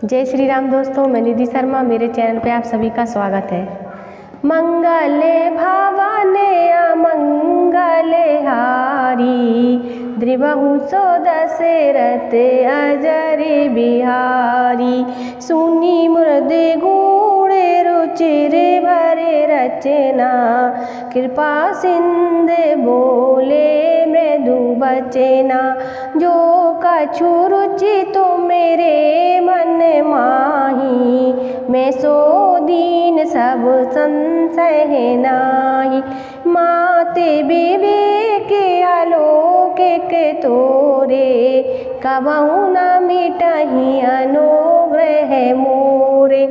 जय श्री राम दोस्तों, मैं निधि शर्मा। मेरे चैनल पे आप सभी का स्वागत है। मंगले भवाने मंगले हारी, द्रिवहु सो दशरथ अजर बिहारी। सुनी मुरदे गूढ़े रुचिर भरे रचना, कृपा सिंधु बोले मृदु बचना। जो कछु रुचि तो मेरे मन माही, मैं सो दीन सब संशय नाही। माते विवेक आलोकिक तोरे, कबहु न मिटहि अनुग्रह मोरे।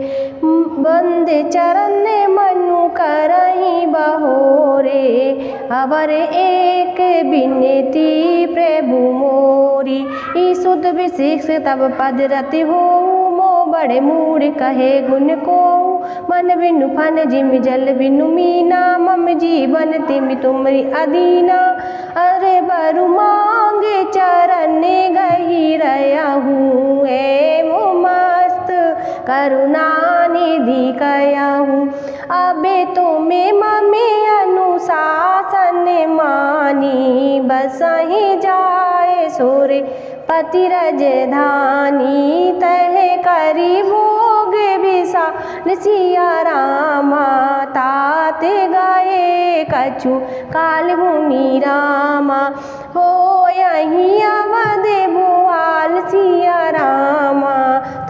बंद चरण मनु करहि बहोरे, अवर एक बिनती प्रभु मोरी। ईसुत विशिष्ट तब पद रति हो, मो बड़े मूढ़ कहे गुण को। मन बिनु फन जिम जल बिनु मीना, मम जीवन तिमि तुमरी अदीना। अरे बरु मांगे चरण गही रहूँ, ए मस्त करुणा निधि कयाहूँ। अबे तुम्हें ममे अनुशासन मानी, बसहि जाए सोरे पति रजधानी। तह करी भोग विशाल सिया रामा, तात गाए कछु काल मुनि रामा। हो यहीं अवध भुआल सिया रामा,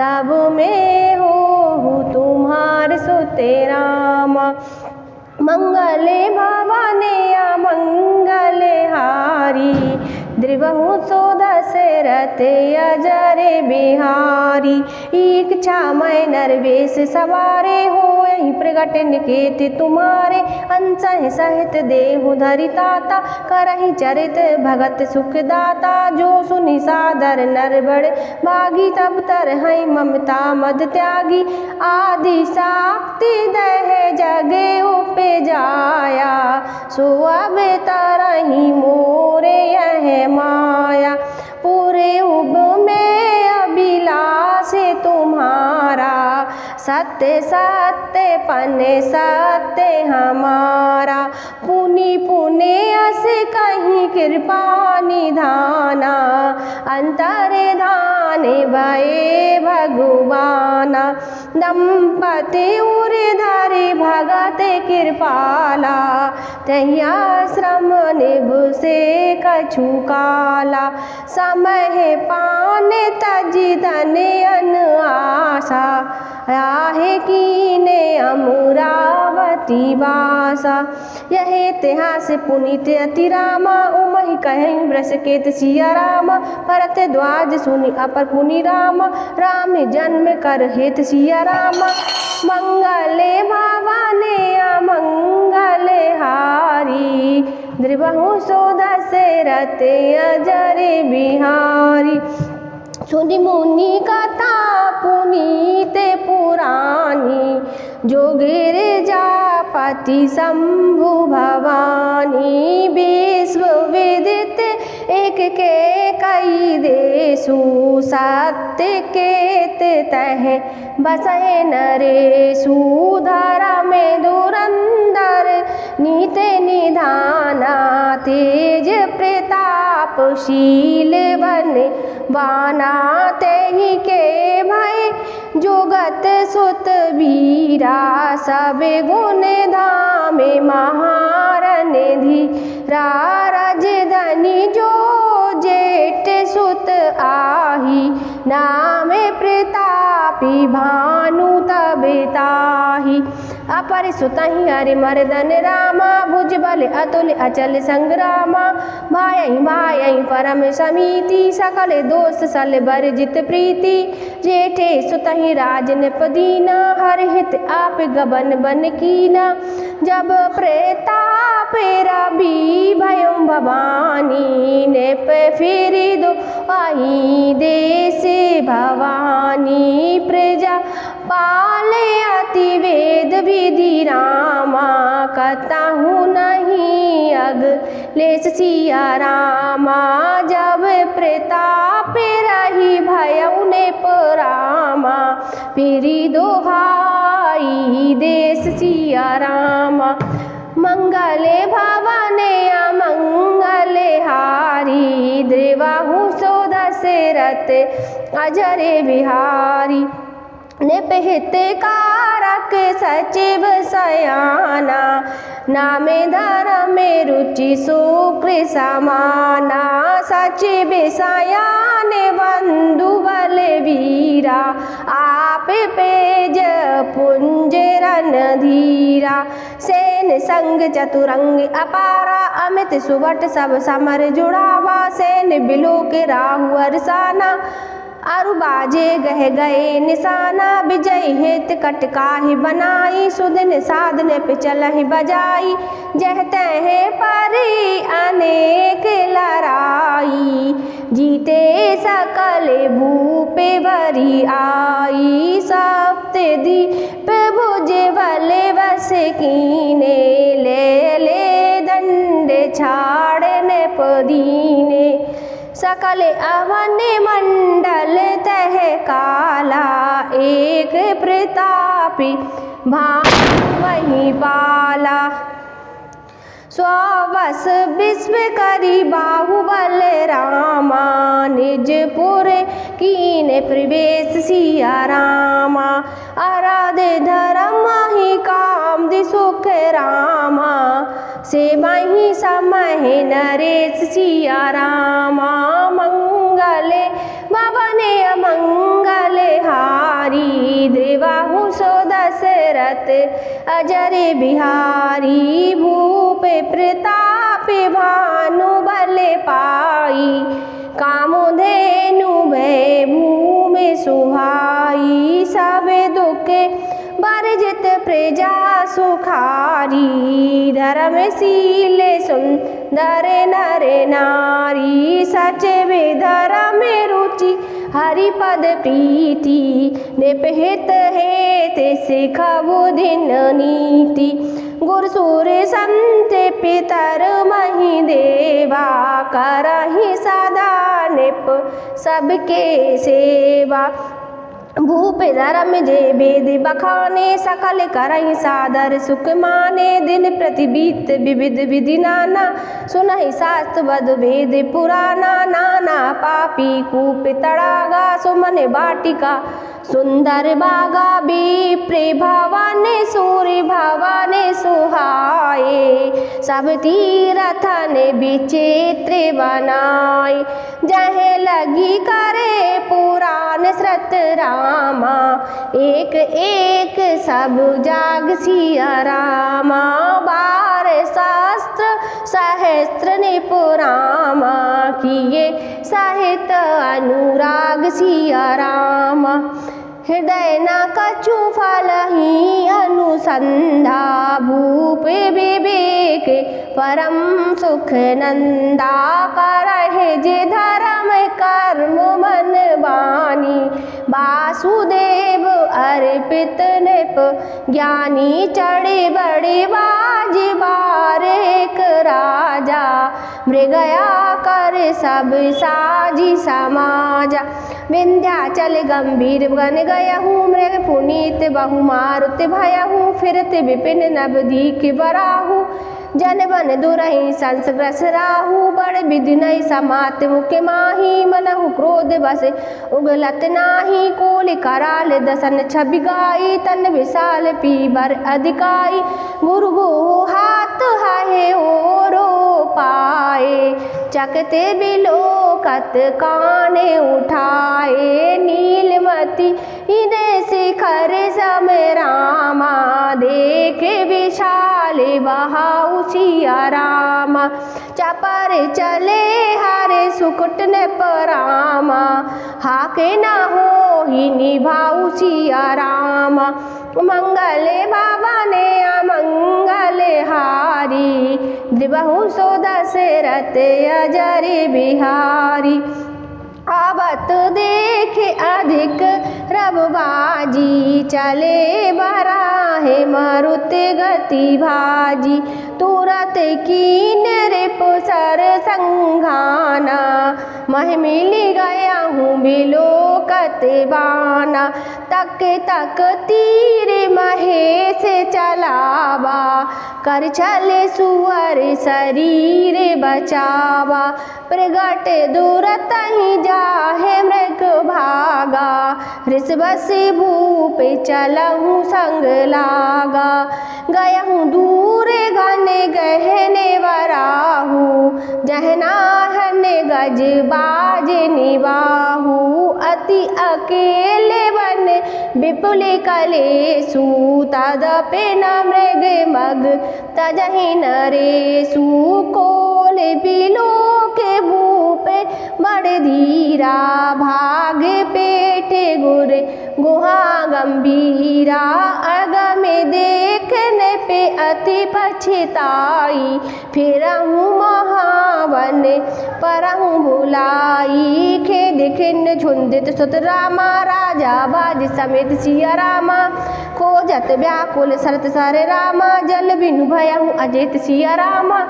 तब मैं हो तुम्हार सुते रामा। मंगले भवाने मंगले हारी, द्रिवहु सो दशरथ अजर बिहारी। इच्छा मैं नरवेश सवारे, हो यहीं प्रगट निकेत तुम्हारे। अंश सहित देहु धरि ताता, करहि चरित भगत सुखदाता। जो सुनि सादर नर बड़ भागी, तब तरहि ममता मद त्यागी। आदि शक्ति दह जगे उपजाया, सो अब तरहि मोरे यह माया। पूरे उब में अभिलाष तुम्हारा, सत्य सत्य पने सत्य हमारा। पुनि पुनि अस कहीं कृपा निधाना, अंतर धान भये भगवाना। दंपति उर धरि भगत कृपाला, तहिया श्रम निभु से कछु काला। समय पान तजि धन अन आशा, राहे कीने अमरावती बासा। यह इतिहास पुनीत अति रामा, उमहि कहीं वृषकेत सिया रामा। भरत द्वाज सुनि अपर पुनि रामा, राम जन्म कर हेत सिया रामा। मंगले भवाने मंगले हारी, द्रिवहु सो दशरथ अजर बिहारी। सुनि मुनि कथा पुनीत पुरानी, जो गिरिजापति शंभु भवानी। विश्व विदित एक के कई देशु, सत्य केत तह बसै नरेशु। धरा में धुरंधर नीत निधाना, तेज प्रतापशील बन बाना। तेहि के भय जोगत सुत वीरा, सब गुण धामे महारन धीरा। राजधानी जो जेठ सुत आही, नाम प्रतापी भानु तब ताही। अपर सुतहि हरि मर्दन रामा, भुज बल अतुल अचल संग्रामा। भायहि भायहि परम समीति, सकल दोष सल बरजित प्रीति। जेठे सुतहि राज नृप दीना, हर हित आप गबन बन कीना। जब प्रताप रवि भयउ भवानी, नृप फिरि दो आही देश भवानी। प्रजा पाले अति वेद विधि रामा, कतहु नहीं अगलेश सिया रामा। जब प्रताप रही भयउ ने परामा, फिरी दोहाई देश सिया रामा। मंगले भवने अमंगले हारी द्रिवाहु सो दशरथ अजरे बिहारी। निपहित कारक सचिव सयाना नामे धर्म में रुचि शुक्र समाना। सचिव सयान बंधु बलवीरा आप पेज पुंज रणधीरा। सेन संग चतुरंग अपारा अमित सुभट सब समर जुड़ावा। सेन बिलो के राहु अरसाना अरु बाजे गह गए निशाना। विजय हेत कटकाहि बनाई सुदिन साधने पे चलहि बजाई। जहते हैं परी अनेक लड़ाई जीते सकल भूपे भरी आई। सप्तदीप भुज बल बस कीने ले ले दंड छाड़ने पदीने। सकल अवन मंडल तह काला एक प्रतापी भानु वही पाला। स्ववस विश्व करी बाहुबल रामा निजपुर कीने प्रवेश सिया रामा। आराध्य धर्म ही काम दि सुख रामा से मही समय नरेश सिया रामा। मंगले भवने अमंगले हारी द्रिवाहु सो दशरथ अजरे बिहारी। भूप प्रताप भानु बल पाई कामधेनु भय भूमि सुहाई। सब दुख बरजित प्रजा सुखारी धर्मशील सुंदर नर नारी। सचिव धर्म रुचि हरिपद प्रीति निपहित हेत सिखबु दिन नीति। गुर सूर संत पितर मही देवा करहि सदा निप सबके सेवा। भूप धर्म जे वेद बखाने सकल करहि सादर सुख माने। दिन प्रति बीत विविध विधि नाना सुनहि शास्त्र बद वेद पुराना। नाना पापी कूप तड़ागा सुमन बाटिका सुंदर बागा। विप्र भवन सूर्य भवन सुहाए सब तीरथन विचित्र बनाए। जहे लगी करे पुराण श्रत रामा एक एक सब जाग सिया रामा। बार शास्त्र सहस्त्र निपुरामा किए साहित्य अनुराग सिया रामा। हृदय न कछु फलहि अनुसंधा भूप विवेक परम सुख नंदा। करहि जे धर्म कर्म मन वाणी वासुदेव अर्पित निप ज्ञानी। चढ़े बड़े बाज बारेक राजा मृगया कर सब साजी समाजा। विंध्याचल गंभीर गन गयहूँ मृग पुनीत बहु मारुत भयहूँ। फिरत विपिन नवदीक बराहू जन बन दुरहि संसग्रस राहू। बड़ विधि नहीं समात मुख माही मनहु क्रोध बस उगलत नाही। कोल कराल दसन छवि गाई तन विशाल पीबर अधिकाई। गुरु गो हाथ है ओरो पाए चकते बिलोकत काने उठाए। नीलमति इने शिखर सम रामा देख विशाल बहाउ सिया रामा। चपर चले हरे सुकुट ने परामा हाके न हो ही निभाउ सिया रामा। मंगले भवने अमंगले हारी द्रिवहु सो दशरथ अजरे बिहारी। आवत देख अधिक रबबाजी चले बराहे मरुत गति भाजी। तुरत कीन रिप सर संघाना मैं मिल गया हूँ बिलोकत बाना, तक तक तीर महे से चलावा, कर चले सुअर शरीर बचावा, प्रगट दूर तहीं जाहे मृग भागा, ऋषभ भूप चलहूँ संग लागा, गया हूँ दूर घन गहने वराहू, जहनाहन गज बाज निबाहू, अति अकेले वन विपुल कलेसु, तदपि न मृग मग तजहि नरेसु, कोल बिलो के भूप बड़ धीरा, भाग पेट गुर गुहा गंभीरा, अगम देखने पे अति पछताई, फिरहूँ महावन परहूँ भुलाई, खेद खिन्न झुंदित सुत रामा, राजा बाज समेत सिया रामा, खोजत व्याकुल सरत सारे रामा, जल बिनु भयहूँ अजेत सिया रामा,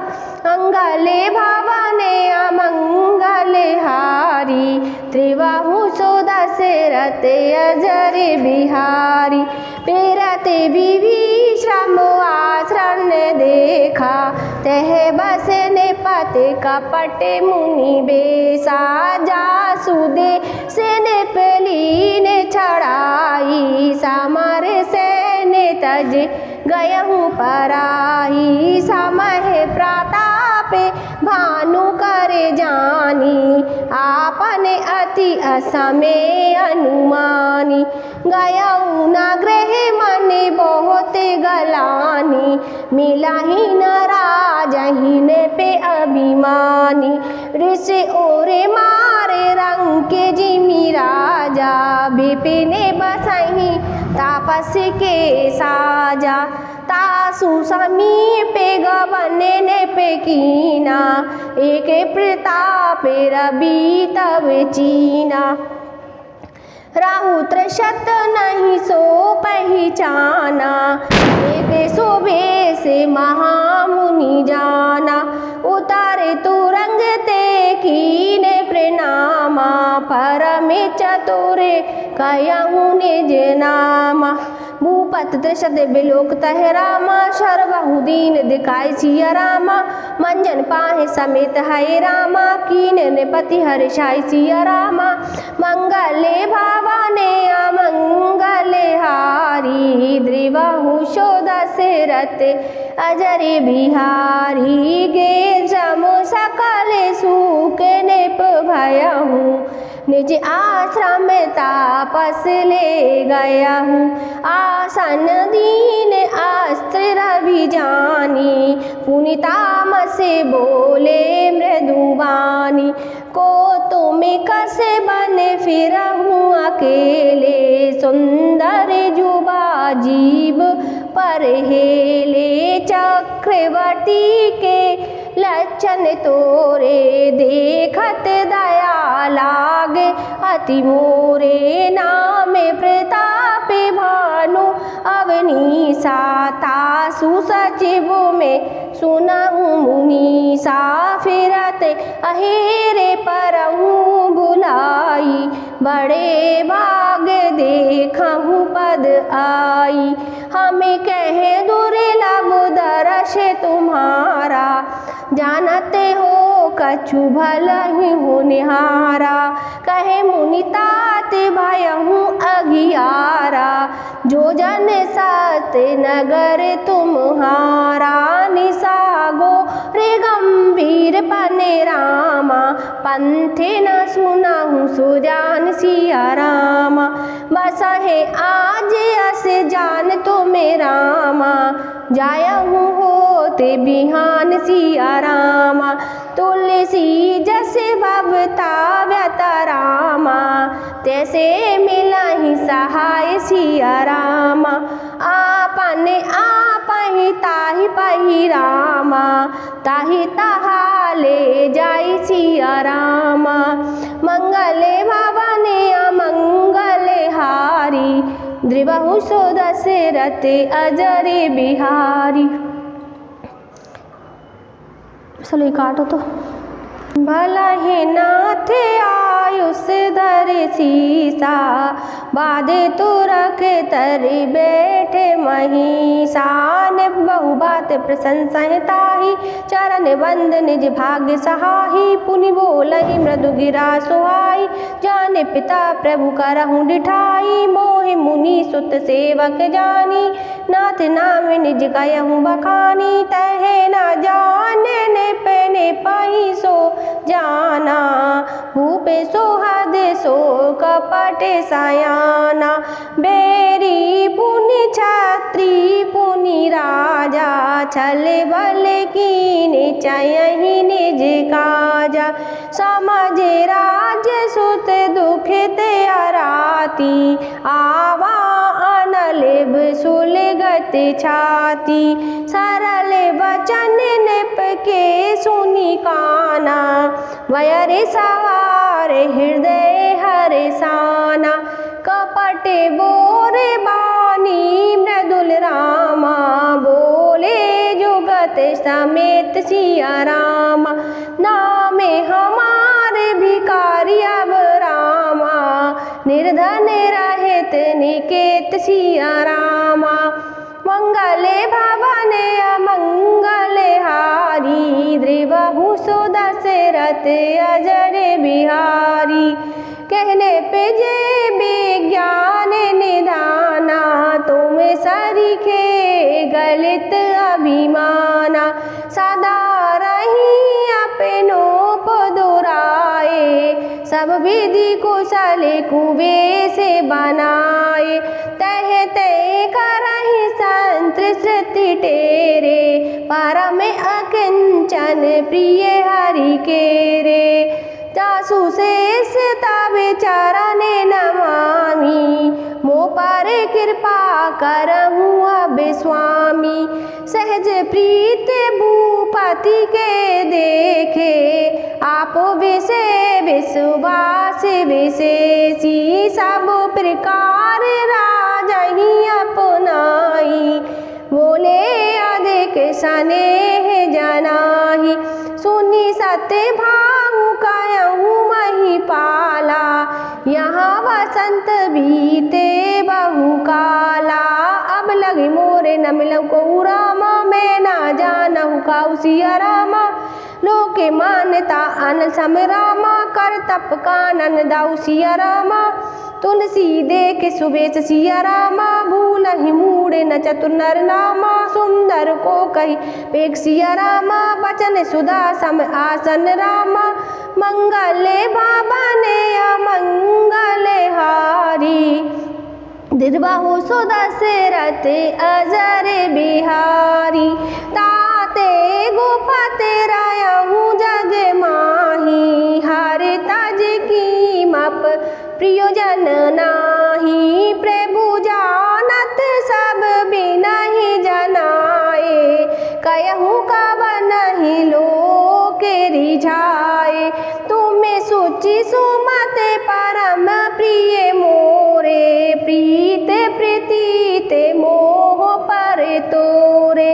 अंगले भवाने अमंगले हारी, त्रिबाहु सो दशरथ अजर बिहारी, पेरते विभीषण आश्रम देखा, तह बसने पते कपट मुनि बेसा, जासुदे से पलीन चढ़ाई, समर सैन तज गयहूँ पराई, समय प्रताप भानु करे जानी, आपने अति असमय अनुमानी, गयहूँ न ग्रह मन बहुत गलानी, मिला ही न राजहीन पे अभिमानी, ऋषि ओरे मारे रंग के जिमि राजा, विपिन बसही तापस के साजा, तासु समीपे गबने ने पे कीना, एक प्रताप रवि तब चीना, राहु त्रिशत नहीं सो पहचाना, एक शोभे से महामुनि जाना, उतारे तुरंग ते कीने प्रणामा, परम चतुरे कयहूँ निज नामा, भूपत त्रिशत बिलोक तह रामा, सर्वहु दीन दिखाई सिया रामा, मंजन पाहे समेत है रामा, कीन नृपति हर्षाई सिया रामा, मंगले भवाने अमंगले हारी, द्रिबाहु सो दशरथ अजर बिहारी, गे जमु सकल सुख निप भयहूँ, निज आश्रम तापस ले गया हूँ, आसन दीन अस्त्र रवि जानी, पुनिताम से बोले मृदुवानी, को तुम कस बन फिरहूँ अकेले, सुंदर जुबा जीव पर हेले, चक्रवर्ती के लक्षण तोरे, देखत दया लागे अति मोरे, नाम प्रताप भानु अवनीसा, तासु सचिव में सुनहूँ मुनीसा, फिरत अहेरे परहूँ बुलाई, बड़े भाग देखहूँ पद आई, हमें कहे दुर्लभ दर्श तुम्हारा, जानते हो कछु भलहि होनिहारा, कहे मुनि तात भयहूँ अगियारा, जो जन सत नगर तुम्हारा, निसागो रे गंभीर पने रामा, पंथे न सुनहूँ सुजान सिया रामा, बसहे आज अस जान तुम्हें रामा, जायहूँ होते बिहान सिया रामा, तुलसी जस भवता व्यत रामा, तैसे मिलहि सहाय सिया रामा, आपन आपहि ताहि पहि रामा, ताहि तहा ले जाई सिया रामा, मंगले भवने अमंगले हारी, द्रिबाहु सो दशरथ अजर बिहारी। चलो ये काटो तो। भला ही नाथ आयुष धर सीसा, बाधे तो रख तर बैठे महिषान। बहु बात प्रशंसा ताही, चरण बंद निज भाग्य सहाही। पुनि बोलहि मृदु गिरा सुहाई, जाने पिता प्रभु करहु डिठाई। मोहि मुनि सुत सेवक जानी, नाथ नाम निज गयहु बखानी। तहे न जाने ने पेने पाई सो जाना, भूपे सोहद सो कपट सयाना। बेरी पुनि छत्री पुनि राजा, छल बल कीने चयहि निज काजा। समझ राज सुत दुखित अराती, आवा अनलिब सुलगत छाती। सरल वचन निप के सुनि काना, वयर सवार हृदय हर्षाना। कपट बोर बानी मृदुल रामा, बोले जुगत समेत सिया रामा। नामे हमारे भिखारी अब रामा, निर्धन रहित निकेत सिया रामा। मंगल भवन अमंगल हारी, द्रिवहु सो दशरथ अजर बिहारी। कहने पे जे विज्ञान निधाना, तुम सरीखे गलित अभिमाना। सदा रही अपनों को दुराए, सब विधि कुशल कुबेश बनाए। तह तय करहि संत श्रुति टेरे, परम अकिंचन प्रिय हरि केरे। जासु शेष तब चरण नमामि, मो पर कृपा करहु अब स्वामी। सहज प्रीत भूपति के देखे, आप विषय विश्वास विशेषी। सब प्रकार राजहि अपनाई, बोले अधिक स्नेह जनाहि। सुनि सत्य भाहु कहूँ महिपाला, यहाँ वसंत बीते बहु काला। अब लगी मोरे न मिलऊ को रामा, मैं ना जानहु काऊ सिया रामा। लोके मान्यता अन सम रामा, कर तप कानन दाऊ सिया रामा। तुलसी देख सुबेश सिया रामा, भूलहि मूढ़ न चतुर नर नामा। सुंदर को कही पेख सिया रामा, बचन सुधा सम आसन रामा। मंगल भवन अमंगल हारी, द्रिवहु सो दशरथ अजर बिहारी। ताते गोपते रायहु जग माही, हर तज कीमप प्रियोजन नाही। प्रभु जानत सब बिनहि जनाए, कहूँ कवन ही लोक रिझाए। तुम्हें सुचि सुमत परम प्रिय मोरे, प्रीत प्रीतित मोह पर तोरे।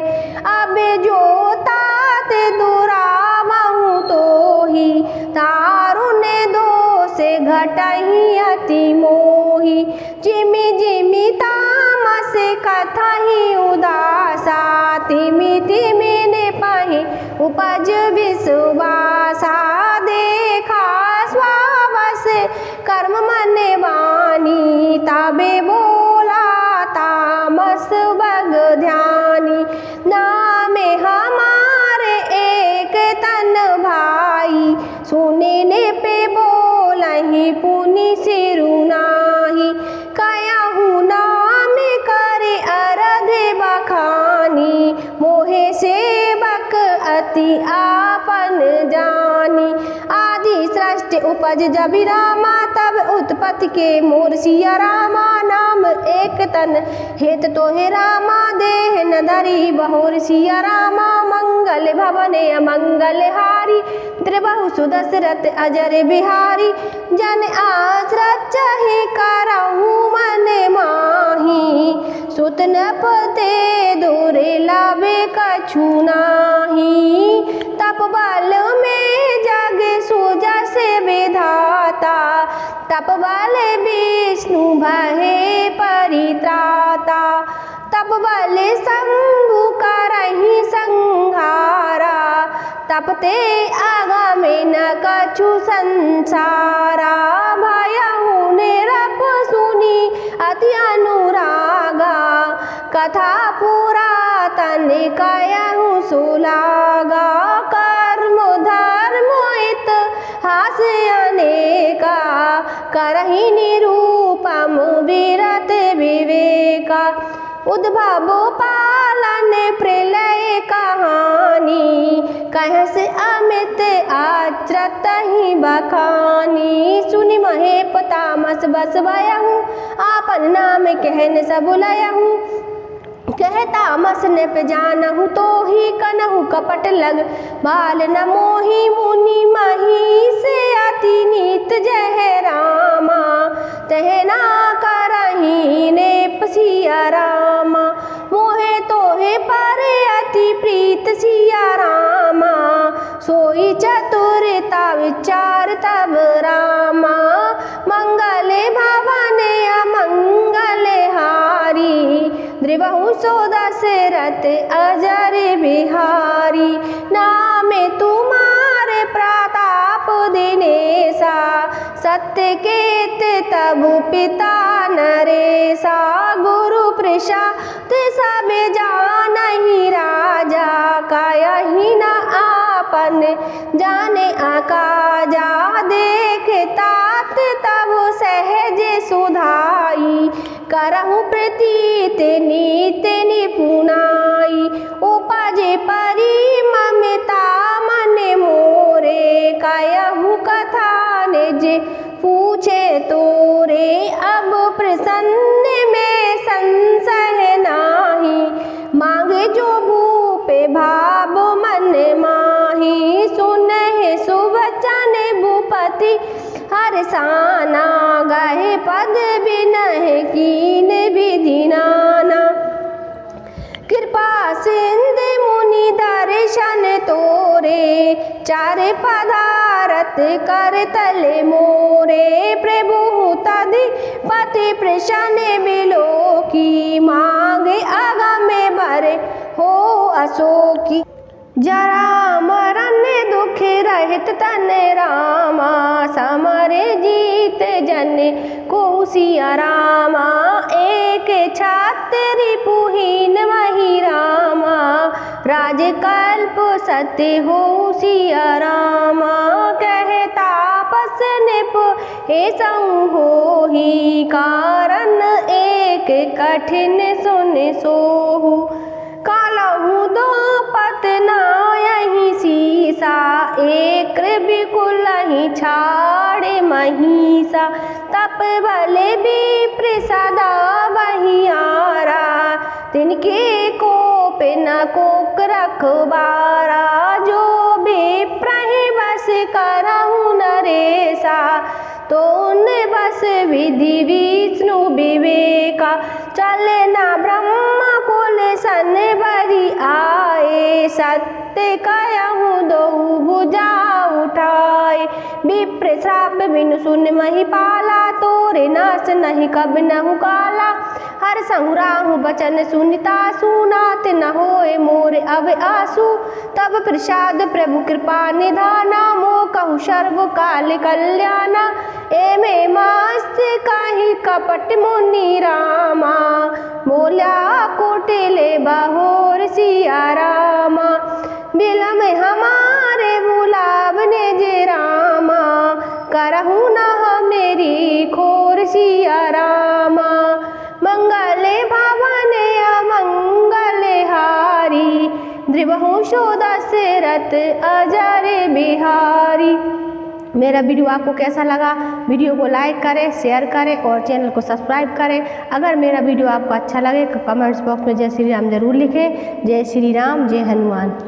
अब जो तात दुरावहु तोहि, तारुण दोष घटहि अति मोहि। जिमि जिमि तामस कथहि उदासा, तिमि तिमि निपहि उपज विश्वासा। देखा स्वावस कर्म मन वाणी, तबे बोला तामस बग ध्यानी। नामे हमारे एक तन भाई, सुनने पे बोलहि पुनि सिरु नाही। कहूँ नाम करे अरध बखानी, मोहे सेवक अति आपन जानी। आदि सृष्टि उपज जबि रामा, तब उत्पत्ति के मोर सिया रामा। नाम एक तन हेत तोहे रामा, देह न धरी बहुर सिया रामा। मंगल भवन अमंगल हारी, द्रिवहु सो दशरथ अजर बिहारी। जन आश्रत चहि करहु मन माही, सुत न पते दुर्लभ कछु नाही। तप बल में जग त्राता, तप बल विष्णु भये परित्राता, तप बल शंभु करहि संहारा, तपते आगमे न कछु संसारा, भयहु निरप सुनी अति अनुरागा, कथा पुरातन कहु सुलागा, कर्म धर्म इतिहास अनेका, करहि निरूपम विरत विवेका, उद्भव पालन प्रलय कहानी, कहस अमित आचरत ही बखानी, सुनि महेप तामस बस भयहु, आपन नाम कहन सब लयहु, कह तामस निप जानहु तो ही कनहु कपट लग, बाल न मोहि मुनि मही से अति नीत जय रामा, तह ना करहि नेप सिया रामा, मोहे तोहे पर अति प्रीत सिया रामा, सोई चतुरता विचार तब रामा, मंगले भवन अमंगल हारी, द्रिवहु सो दशरथ अजर बिहारी, नामे तुम्हारे प्रताप दिनेसा, सत्य केत तबु पिता नरेसा, गुरु प्रसाद सब जानहि राजा, कायहि न आपन जाने अकाजा, देख तात तब सहज सुधाई, करहु प्रतीत नीत निपुनाई, उपजे परि ममता मन मोरे, कहु कथा निज पूछे तोरे, अब प्रसन्न में संशय नाही, मांगे जो भूपे भाव मन माही, सुनहि सुवचन भूपति हर्षाना, गहे पद बिनहि कीन विधि नाना, कृपा सिंधु मुनि दर्शन तोरे, चार पदारथ कर तले मोरे, प्रभु तदिपति प्रसन्न बिलोकी, मांगे अगमे भरे हो अशोकी, जरा मरण दुख रहित तन रामा, समरे जीत जन को सिया रामा, एक छात्र पुहीन वही रामा, राजकल्प सत्य हो सिया रामा, कह तापस निप हे संहो ही, कारण एक कठिन सुन सोहु, कालहु दो पतना यही सीसा, एक बिकुल ही छाड़े महिषा, तप बल विप्र सदा वही आरा, तिनके कोप न कोक रखबारा, जो विप्रहि बस करहु नरेसा, तो उन बस विधि विष्णु विवेका, चले न ब्रह्म कुल सन बरी आए, सत्य कहु दो भुजा उठाए, विप्र श्राप बिनु सुन महिपाला, तोरे नाश नहीं कब नहु काला, हर संहुराहु बचन सुनिता, सुनात न होए मोर अब आसु, तब प्रसाद प्रभु कृपा निधाना, मो कहु सर्व काल कल्याणा, एमे मस्त कहि कपट मुनि रामा, बोला कोटिले बहोर सिया रामा, बिलम हमारे बुलाव निज रामा, करहु न मेरी खोर सिया रामा, मंगले भवन अमंगल हारी, द्रिवहु सो दशरथ अजर बिहारी। मेरा वीडियो आपको कैसा लगा? वीडियो को लाइक करें, शेयर करें और चैनल को सब्सक्राइब करें। अगर मेरा वीडियो आपको अच्छा लगे तो कमेंट्स बॉक्स में जय श्री राम जरूर लिखें। जय श्री राम, जय हनुमान।